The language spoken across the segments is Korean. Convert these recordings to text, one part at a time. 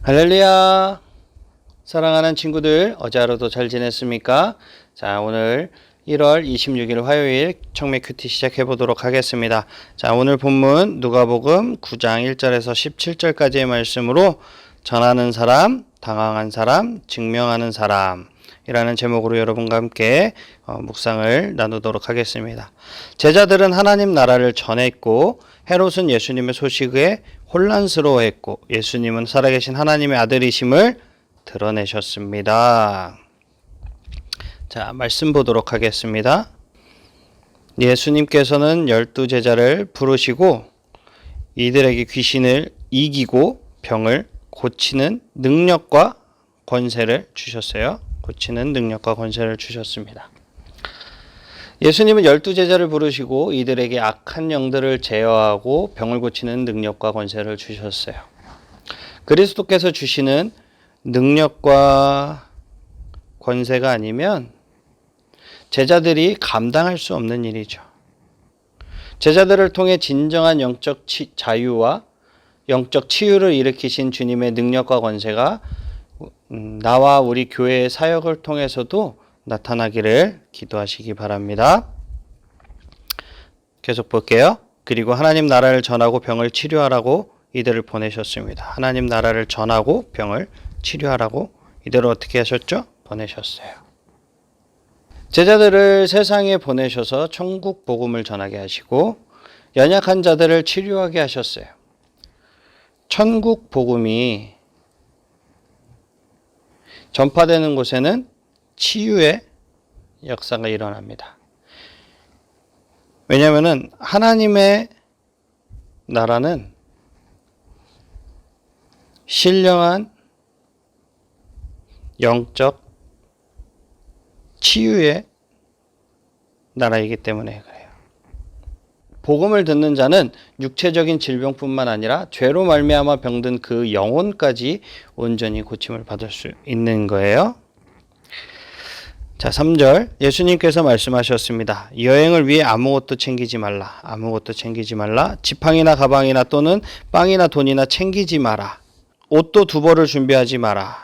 할렐루야! 사랑하는 친구들, 어제 하루도 잘 지냈습니까? 자, 오늘 1월 26일 화요일 청매 큐티 시작해 보도록 하겠습니다. 자, 오늘 본문 누가복음 9장 1절에서 17절까지의 말씀으로 전하는 사람, 당황한 사람, 증명하는 사람 이라는 제목으로 여러분과 함께 묵상을 나누도록 하겠습니다. 제자들은 하나님 나라를 전했고 헤롯은 예수님의 소식에 혼란스러워했고 예수님은 살아계신 하나님의 아들이심을 드러내셨습니다. 자, 말씀 보도록 하겠습니다. 예수님께서는 12제자를 부르시고 이들에게 귀신을 이기고 병을 고치는 능력과 권세를 주셨어요. 고치는 능력과 권세를 주셨습니다. 예수님은 12제자를 부르시고 이들에게 악한 영들을 제어하고 병을 고치는 능력과 권세를 주셨어요. 그리스도께서 주시는 능력과 권세가 아니면 제자들이 감당할 수 없는 일이죠. 제자들을 통해 진정한 영적 자유와 영적 치유를 일으키신 주님의 능력과 권세가 나와 우리 교회의 사역을 통해서도 나타나기를 기도하시기 바랍니다. 계속 볼게요. 그리고 하나님 나라를 전하고 병을 치료하라고 이들을 보내셨습니다. 하나님 나라를 전하고 병을 치료하라고 이들을 어떻게 하셨죠? 보내셨어요. 제자들을 세상에 보내셔서 천국 복음을 전하게 하시고 연약한 자들을 치료하게 하셨어요. 천국 복음이 전파되는 곳에는 치유의 역사가 일어납니다. 왜냐하면 하나님의 나라는 신령한 영적 치유의 나라이기 때문에 그래요. 복음을 듣는 자는 육체적인 질병뿐만 아니라 죄로 말미암아 병든 그 영혼까지 온전히 고침을 받을 수 있는 거예요. 자, 3절 예수님께서 말씀하셨습니다. 여행을 위해 아무것도 챙기지 말라. 아무것도 챙기지 말라. 지팡이나 가방이나 또는 빵이나 돈이나 챙기지 마라. 옷도 두 벌을 준비하지 마라.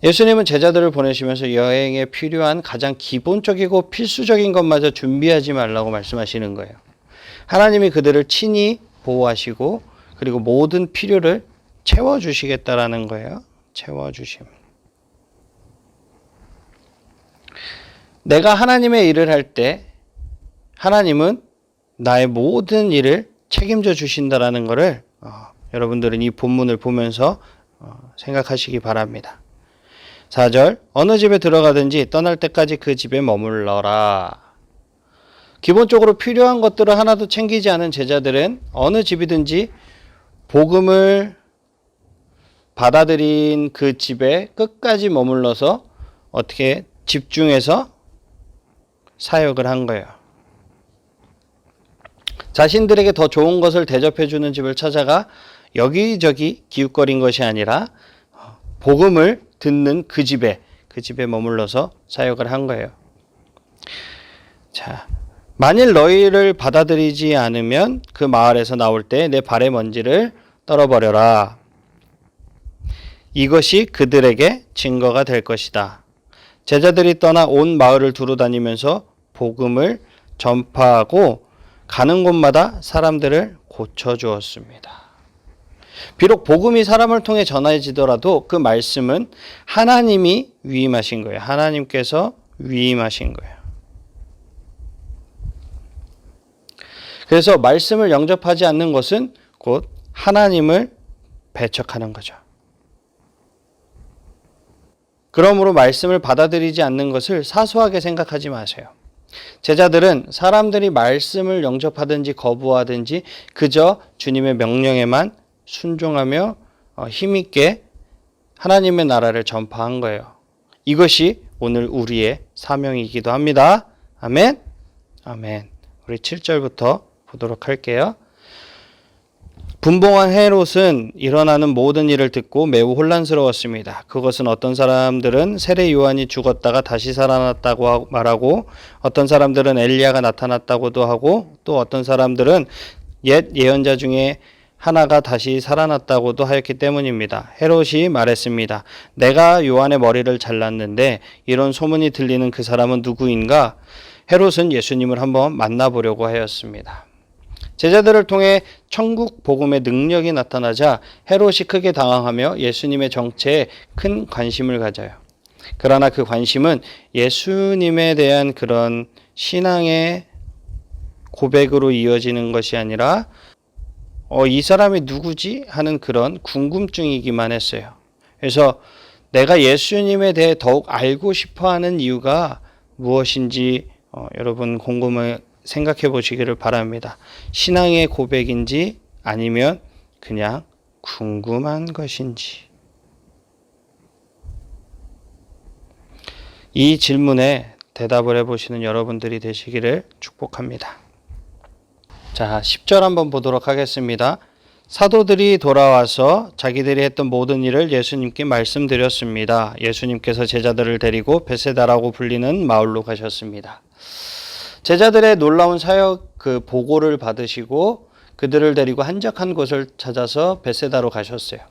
예수님은 제자들을 보내시면서 여행에 필요한 가장 기본적이고 필수적인 것마저 준비하지 말라고 말씀하시는 거예요. 하나님이 그들을 친히 보호하시고 그리고 모든 필요를 채워주시겠다라는 거예요. 채워주심. 내가 하나님의 일을 할 때 하나님은 나의 모든 일을 책임져 주신다라는 것을 여러분들은 이 본문을 보면서 생각하시기 바랍니다. 4절 어느 집에 들어가든지 떠날 때까지 그 집에 머물러라. 기본적으로 필요한 것들을 하나도 챙기지 않은 제자들은 어느 집이든지 복음을 받아들인 그 집에 끝까지 머물러서 어떻게 집중해서 사역을 한 거예요. 자신들에게 더 좋은 것을 대접해주는 집을 찾아가 여기저기 기웃거린 것이 아니라 복음을 듣는 그 집에 머물러서 사역을 한 거예요. 자, 만일 너희를 받아들이지 않으면 그 마을에서 나올 때 내 발의 먼지를 떨어버려라. 이것이 그들에게 증거가 될 것이다. 제자들이 떠나 온 마을을 두루 다니면서 복음을 전파하고 가는 곳마다 사람들을 고쳐주었습니다. 비록 복음이 사람을 통해 전해지더라도 그 말씀은 하나님이 위임하신 거예요. 하나님께서 위임하신 거예요. 그래서 말씀을 영접하지 않는 것은 곧 하나님을 배척하는 거죠. 그러므로 말씀을 받아들이지 않는 것을 사소하게 생각하지 마세요. 제자들은 사람들이 말씀을 영접하든지 거부하든지 그저 주님의 명령에만 순종하며 힘있게 하나님의 나라를 전파한 거예요. 이것이 오늘 우리의 사명이기도 합니다. 아멘. 아멘. 우리 7절부터 보도록 할게요. 분봉한 헤롯은 일어나는 모든 일을 듣고 매우 혼란스러웠습니다. 그것은 어떤 사람들은 세례 요한이 죽었다가 다시 살아났다고 말하고 어떤 사람들은 엘리야가 나타났다고도 하고 또 어떤 사람들은 옛 예언자 중에 하나가 다시 살아났다고도 하였기 때문입니다. 헤롯이 말했습니다. 내가 요한의 머리를 잘랐는데 이런 소문이 들리는 그 사람은 누구인가? 헤롯은 예수님을 한번 만나보려고 하였습니다. 제자들을 통해 천국 복음의 능력이 나타나자 헤롯이 크게 당황하며 예수님의 정체에 큰 관심을 가져요. 그러나 그 관심은 예수님에 대한 그런 신앙의 고백으로 이어지는 것이 아니라 이 사람이 누구지? 하는 그런 궁금증이기만 했어요. 그래서 내가 예수님에 대해 더욱 알고 싶어하는 이유가 무엇인지 여러분 곰곰이 생각해 보시기를 바랍니다. 신앙의 고백인지 아니면 그냥 궁금한 것인지. 이 질문에 대답을 해보시는 여러분들이 되시기를 축복합니다. 자, 10절 한번 보도록 하겠습니다. 사도들이 돌아와서 자기들이 했던 모든 일을 예수님께 말씀드렸습니다. 예수님께서 제자들을 데리고 베세다라고 불리는 마을로 가셨습니다. 제자들의 놀라운 사역 보고를 받으시고 그들을 데리고 한적한 곳을 찾아서 베세다로 가셨어요.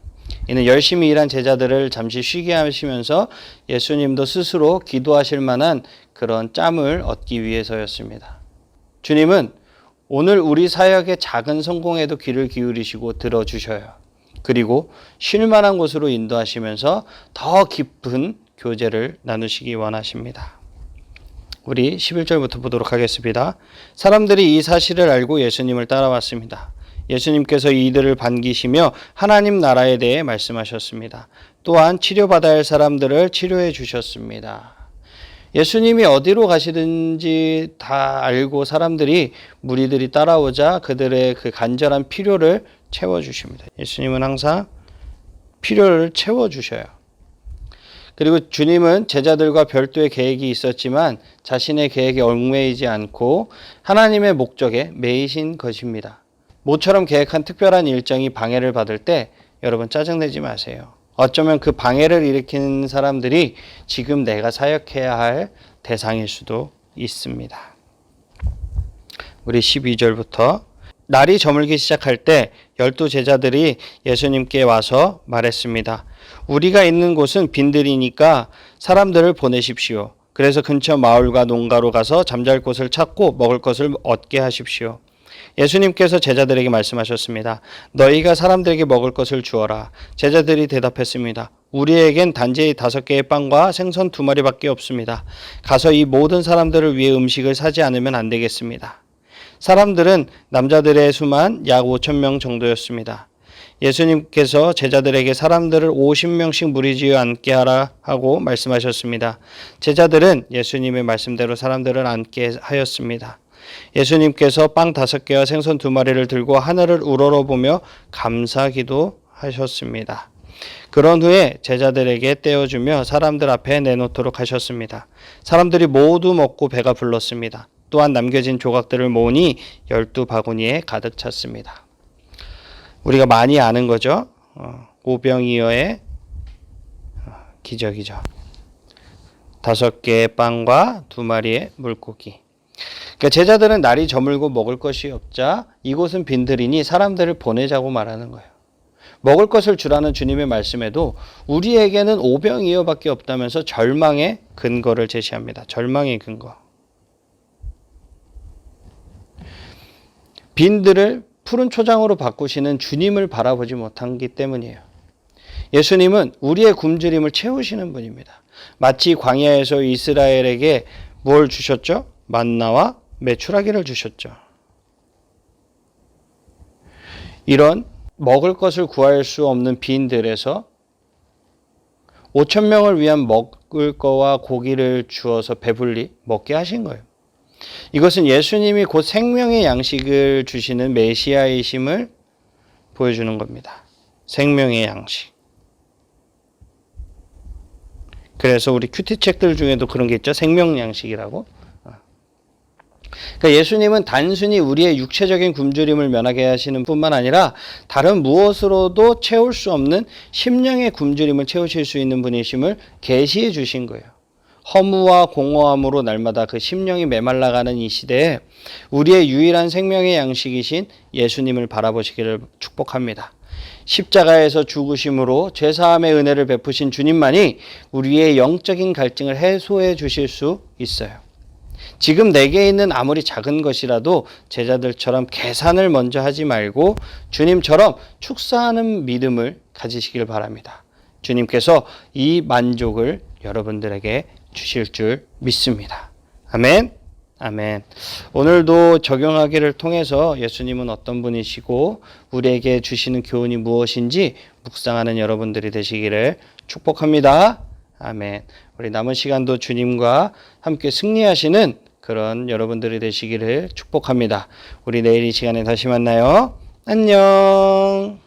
이는 열심히 일한 제자들을 잠시 쉬게 하시면서 예수님도 스스로 기도하실 만한 그런 짬을 얻기 위해서였습니다. 주님은 오늘 우리 사역의 작은 성공에도 귀를 기울이시고 들어주셔요. 그리고 쉴 만한 곳으로 인도하시면서 더 깊은 교제를 나누시기 원하십니다. 우리 11절부터 보도록 하겠습니다. 사람들이 이 사실을 알고 예수님을 따라왔습니다. 예수님께서 이들을 반기시며 하나님 나라에 대해 말씀하셨습니다. 또한 치료받아야 할 사람들을 치료해 주셨습니다. 예수님이 어디로 가시든지 다 알고 사람들이 무리들이 따라오자 그들의 그 간절한 필요를 채워주십니다. 예수님은 항상 필요를 채워주셔요. 그리고 주님은 제자들과 별도의 계획이 있었지만 자신의 계획에 얽매이지 않고 하나님의 목적에 매이신 것입니다. 모처럼 계획한 특별한 일정이 방해를 받을 때 여러분 짜증내지 마세요. 어쩌면 그 방해를 일으키는 사람들이 지금 내가 사역해야 할 대상일 수도 있습니다. 우리 12절부터 날이 저물기 시작할 때 12 제자들이 예수님께 와서 말했습니다. 우리가 있는 곳은 빈들이니까 사람들을 보내십시오. 그래서 근처 마을과 농가로 가서 잠잘 곳을 찾고 먹을 것을 얻게 하십시오. 예수님께서 제자들에게 말씀하셨습니다. 너희가 사람들에게 먹을 것을 주어라. 제자들이 대답했습니다. 우리에겐 단지 5개의 빵과 생선 2마리밖에 없습니다. 가서 이 모든 사람들을 위해 음식을 사지 않으면 안 되겠습니다. 사람들은 남자들의 수만 약 5,000명 정도였습니다. 예수님께서 제자들에게 사람들을 50명씩 무리지어 앉게 하라 하고 말씀하셨습니다. 제자들은 예수님의 말씀대로 사람들을 앉게 하였습니다. 예수님께서 빵 5개와 생선 2마리를 들고 하늘을 우러러보며 감사기도 하셨습니다. 그런 후에 제자들에게 떼어주며 사람들 앞에 내놓도록 하셨습니다. 사람들이 모두 먹고 배가 불렀습니다. 또한 남겨진 조각들을 모으니 12바구니에 가득 찼습니다. 우리가 많이 아는 거죠. 오병이어의 기적이죠. 5개의 빵과 2마리의 물고기. 그러니까 제자들은 날이 저물고 먹을 것이 없자 이곳은 빈들이니 사람들을 보내자고 말하는 거예요. 먹을 것을 주라는 주님의 말씀에도 우리에게는 오병이어밖에 없다면서 절망의 근거를 제시합니다. 절망의 근거. 빈들을 푸른 초장으로 바꾸시는 주님을 바라보지 못한기 때문이에요. 예수님은 우리의 굶주림을 채우시는 분입니다. 마치 광야에서 이스라엘에게 뭘 주셨죠? 만나와 메추라기를 주셨죠. 이런 먹을 것을 구할 수 없는 빈들에서 5,000명을 위한 먹을 거와 고기를 주어서 배불리 먹게 하신 거예요. 이것은 예수님이 곧 생명의 양식을 주시는 메시아이심을 보여주는 겁니다. 생명의 양식. 그래서 우리 큐티책들 중에도 그런 게 있죠. 생명 양식이라고. 그러니까 예수님은 단순히 우리의 육체적인 굶주림을 면하게 하시는 뿐만 아니라 다른 무엇으로도 채울 수 없는 심령의 굶주림을 채우실 수 있는 분이심을 계시해 주신 거예요. 허무와 공허함으로 날마다 그 심령이 메말라가는 이 시대에 우리의 유일한 생명의 양식이신 예수님을 바라보시기를 축복합니다. 십자가에서 죽으심으로 죄사함의 은혜를 베푸신 주님만이 우리의 영적인 갈증을 해소해 주실 수 있어요. 지금 내게 있는 아무리 작은 것이라도 제자들처럼 계산을 먼저 하지 말고 주님처럼 축사하는 믿음을 가지시길 바랍니다. 주님께서 이 만족을 여러분들에게 주실 줄 믿습니다. 아멘. 아멘. 오늘도 적용하기를 통해서 예수님은 어떤 분이시고 우리에게 주시는 교훈이 무엇인지 묵상하는 여러분들이 되시기를 축복합니다. 아멘. 우리 남은 시간도 주님과 함께 승리하시는 그런 여러분들이 되시기를 축복합니다. 우리 내일 이 시간에 다시 만나요. 안녕.